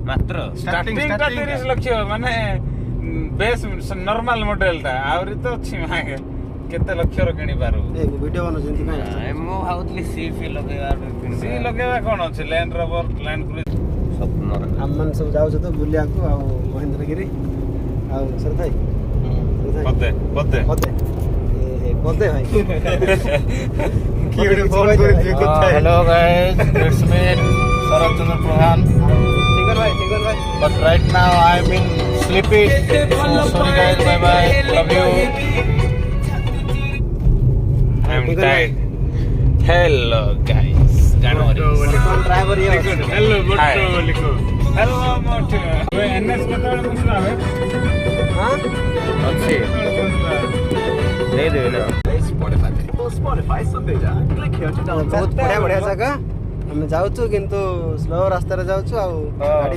ମାତ୍ର ଷ୍ଟାର୍ଟିଂ ଟା 30 ଲକ୍ଷ ମାନେ ବେସ୍ ନର୍ମାଲ ମଡେଲ ଟା ଆହୁରି ତ ଅଛି ମାଗେ କେତେ ଲକ୍ଷର କିଣି ପାରୁ ଭିଡ଼ିଓ ବନଉଛନ୍ତି ମୁଁ ଭାବୁଥିଲି ସି ଫି ଲଗେଇବା ସି ଲଗେଇବା କଣ ଅଛି ଲ୍ୟାଣ୍ଡ ରୋଭର ଲ୍ୟାଣ୍ଡ କ୍ରୁଜର ସ୍ୱପ୍ନରେ ଆମମାନେ ସବୁ ଯାଉଛୁ ତ ବୁଲିବାକୁ ଆଉ ମହେନ୍ଦ୍ରଗିରି ଆଉ ସର ଭାଇ ପଦେ ପଦେ ପଦେ ଭାଇ hello guys, it's me Sarat Chandra Pradhan. ଠିକ ଭାଇ But right now I'm in sleepy. So sorry guys, bye bye. Love you. I'm tired. Hello guys. Driver ये Hello Botto लिखो. Hello Botto. वे NS କେତେବେଳେ ପହଞ୍ଚିଲା ବେ? हां ଅଛି ଦେଇଦେବି ନା ବହୁତ ବଢିଆ ଜାଗା ଆମେ ଯାଉଛୁ କିନ୍ତୁ ସ୍ଲୋ ରାସ୍ତାରେ ଯାଉଛୁ ଆଉ ଗାଡି